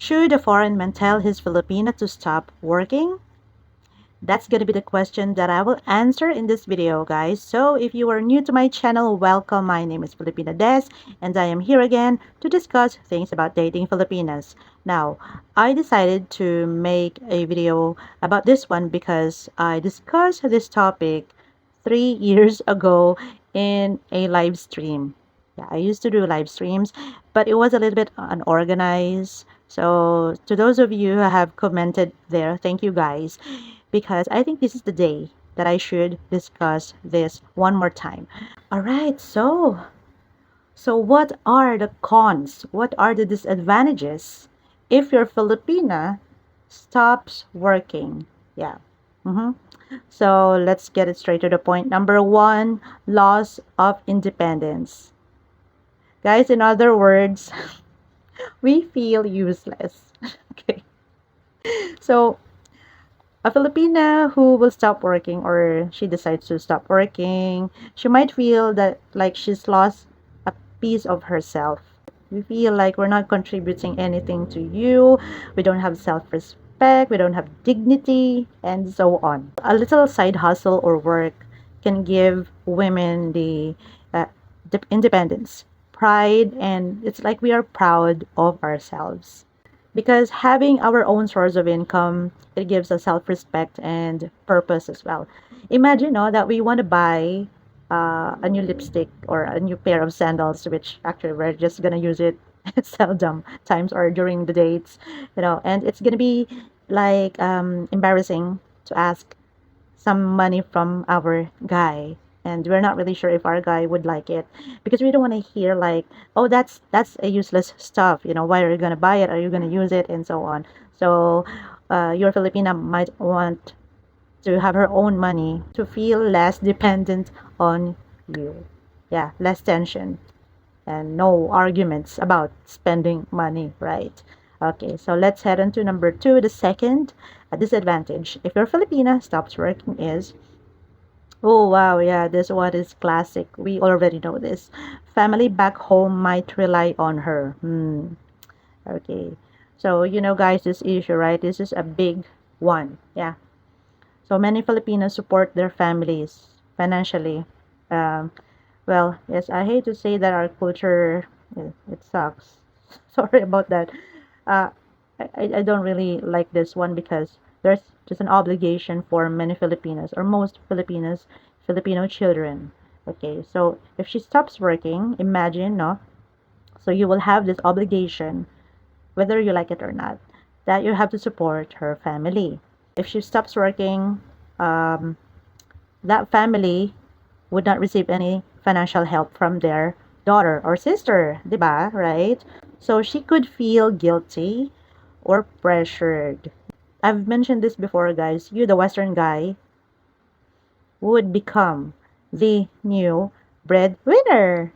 Should a foreign man tell his Filipina to stop working? That's going to be the question that I will answer in this video, guys. So if you are new to my channel, welcome. My name is Filipina Des, and I am here again to discuss things about dating Filipinas. Now, I decided to make a video about this one because I discussed this topic 3 years ago in a live stream. Yeah, I used to do live streams, but it was a little bit unorganized. So to those of you who have commented there, thank you guys, because I think this is the day that I should discuss this one more time. All right, so what are the cons? What are the disadvantages if your Filipina stops working? Yeah. Mm-hmm. So let's get it straight to the point. Number one, loss of independence. Guys, in other words, we feel useless. Okay. So a Filipina who will stop working, or she decides to stop working, she might feel that like she's lost a piece of herself. We feel like we're not contributing anything to you. We don't have self-respect. We don't have dignity, and so on. A little side hustle or work can give women uh, the independence, pride, and it's like we are proud of ourselves because having our own source of income, it gives us self-respect and purpose as well. Imagine, no, that we want to buy a new lipstick or a new pair of sandals, which actually we're just gonna use it seldom times or during the dates, and it's gonna be like embarrassing to ask some money from our guy, and we're not really sure if our guy would like it because we don't want to hear like, oh, that's a useless stuff, why are you going to buy it, are you going to use it, and so on. So your Filipina might want to have her own money to feel less dependent on you. Yeah, less tension and no arguments about spending money, right? Okay, so let's head on to number two. The second disadvantage if your Filipina stops working is, oh wow, yeah, this one is classic. We already know this. Family back home might rely on her. Okay, so guys, this issue, right? This is a big one. Yeah, so many Filipinos support their families financially. Um, well, yes, I hate to say that our culture, it sucks. Sorry about that. Uh, I don't really like this one because there's just an obligation for many Filipinos or most Filipinos, Filipino children. Okay, so if she stops working, imagine, no? So you will have this obligation, whether you like it or not, that you have to support her family. If she stops working, um, that family would not receive any financial help from their daughter or sister, diba? Right? So she could feel guilty or pressured. I've mentioned this before, guys. You, the Western guy, would become the new breadwinner,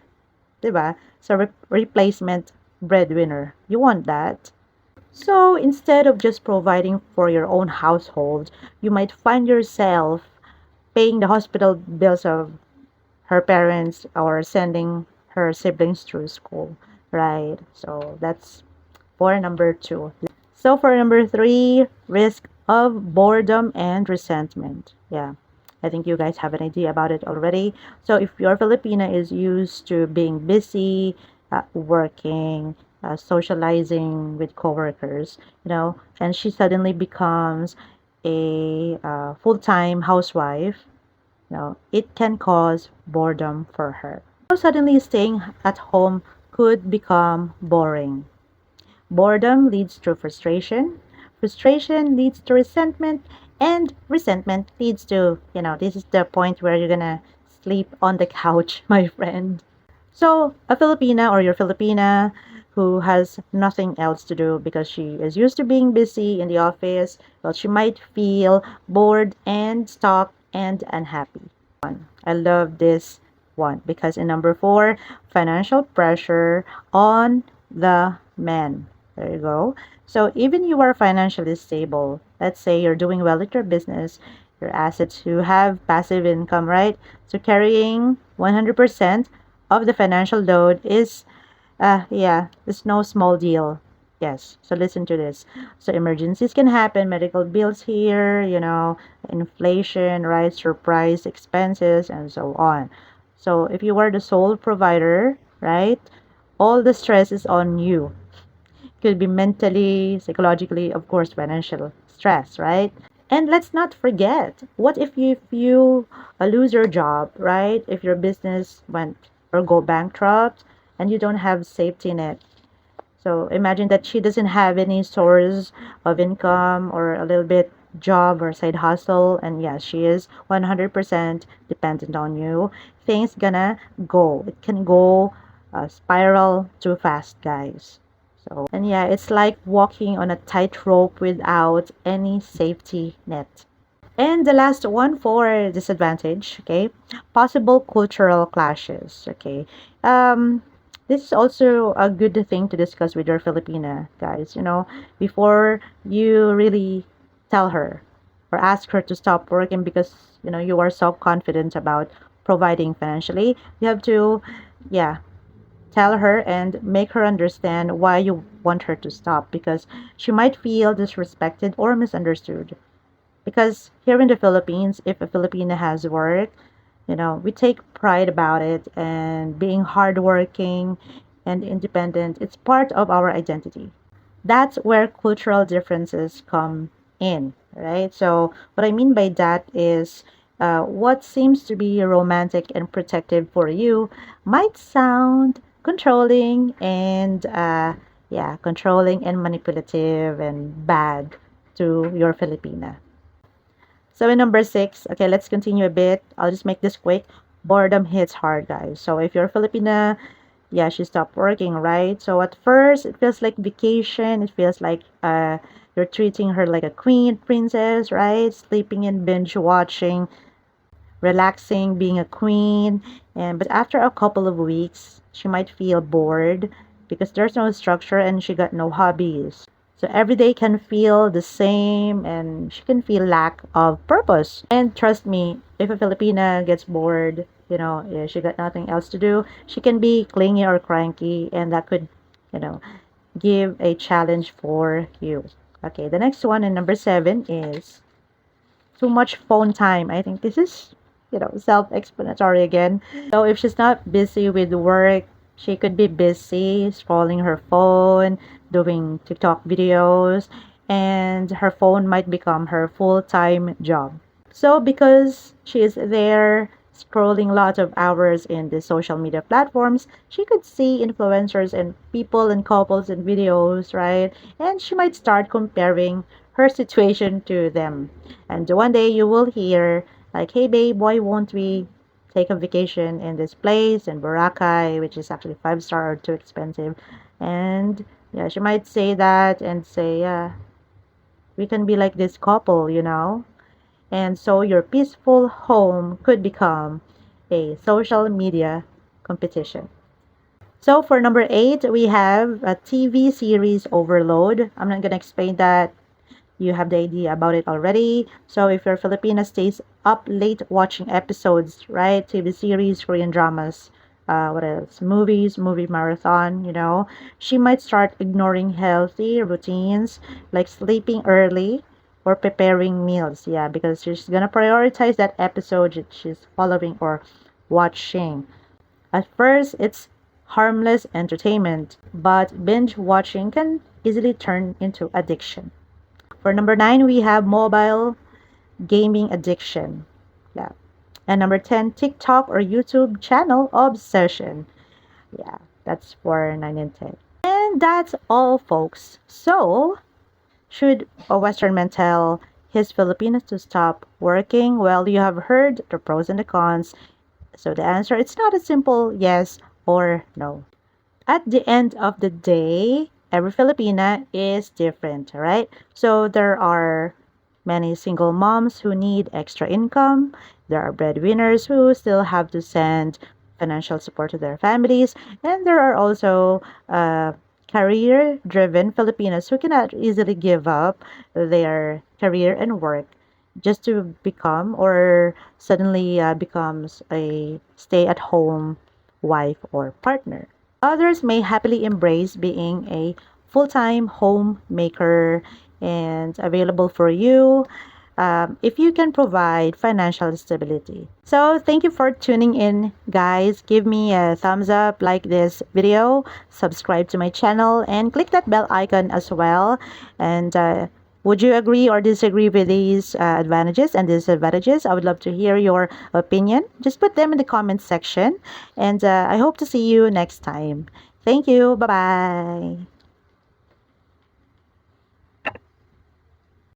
diba? So replacement breadwinner. You want that? So instead of just providing for your own household, you might find yourself paying the hospital bills of her parents or sending her siblings through school, right? So that's for number two. So for number three, risk of boredom and resentment. Yeah, I think you guys have an idea about it already. So if your Filipina is used to being busy, working, socializing with coworkers, and she suddenly becomes a full-time housewife, it can cause boredom for her. So suddenly staying at home could become boring. Boredom leads to frustration. Frustration leads to resentment. And resentment leads to, this is the point where you're gonna sleep on the couch, my friend. So, a Filipina or your Filipina who has nothing else to do because she is used to being busy in the office, well, she might feel bored and stuck and unhappy. I love this one because in number four, financial pressure on the men. There you go. So even you are financially stable, let's say you're doing well at your business, your assets, you have passive income, right? So carrying 100% of the financial load is, yeah, it's no small deal. Yes, so listen to this. So emergencies can happen, medical bills here, inflation, right, surprise expenses, and so on. So if you are the sole provider, right, all the stress is on you. Could be mentally, psychologically, of course, financial stress, right? And let's not forget, what if you lose your job, right? If your business went or go bankrupt and you don't have safety net. So imagine that she doesn't have any source of income or a little bit job or side hustle, and yes, she is 100% dependent on you. Things gonna go. It can go spiral too fast, guys. So, and yeah, it's like walking on a tightrope without any safety net. And the last one for disadvantage, okay, possible cultural clashes, okay. Um, this is also a good thing to discuss with your Filipina guys, before you really tell her or ask her to stop working because, you are so confident about providing financially. You have to, yeah, tell her and make her understand why you want her to stop because she might feel disrespected or misunderstood. Because here in the Philippines, if a Filipina has work, we take pride about it, and being hardworking and independent, it's part of our identity. That's where cultural differences come in, right? So what I mean by that is what seems to be romantic and protective for you might sound controlling and controlling and manipulative and bad to your Filipina. So in number six, okay, let's continue a bit. I'll just make this quick. Boredom hits hard, guys. So if you're Filipina, yeah, she stopped working, right? So at first, it feels like vacation. It feels like you're treating her like a queen, princess, right? Sleeping and binge watching, relaxing, being a queen. And but after a couple of weeks, she might feel bored because there's no structure and she got no hobbies. So every day can feel the same and she can feel lack of purpose. And trust me, if a Filipina gets bored, she got nothing else to do, she can be clingy or cranky, and that could, you know, give a challenge for you. Okay, the next one in number seven is too much phone time. I think this is, self-explanatory again. So if she's not busy with work, she could be busy scrolling her phone, doing TikTok videos, and her phone might become her full-time job. So because she is there scrolling lots of hours in the social media platforms, she could see influencers and people and couples and videos, right? And she might start comparing her situation to them. And one day you will hear like, "Hey babe, why won't we take a vacation in this place in Boracay, which is actually 5 star or too expensive?" And yeah, she might say that and say, "Yeah, we can be like this couple." And so your peaceful home could become a social media competition. So for number eight, we have a TV series overload. I'm not going to explain that. You have the idea about it already. So if your Filipina stays up late watching episodes, right? TV series, Korean dramas, what else? Movies, movie marathon, she might start ignoring healthy routines like sleeping early or preparing meals. Yeah, because she's gonna prioritize that episode that she's following or watching. At first, it's harmless entertainment, but binge watching can easily turn into addiction. For number nine, we have mobile gaming addiction. Yeah. And number 10, TikTok or YouTube channel obsession. Yeah, that's for 9 and 10. And that's all, folks. So, should a Western man tell his Filipinos to stop working? Well, you have heard the pros and the cons. So the answer, it's not a simple yes or no. At the end of the day, every Filipina is different, right? So there are many single moms who need extra income. There are breadwinners who still have to send financial support to their families. And there are also career driven Filipinas who cannot easily give up their career and work just to become or suddenly becomes a stay at home wife or partner. Others may happily embrace being a full-time homemaker and available for you if you can provide financial stability. So thank you for tuning in, guys. Give me a thumbs up, like this video, subscribe to my channel, and click that bell icon as well. And would you agree or disagree with these advantages and disadvantages? I would love to hear your opinion. Just put them in the comment section. And I hope to see you next time. Thank you. Bye-bye.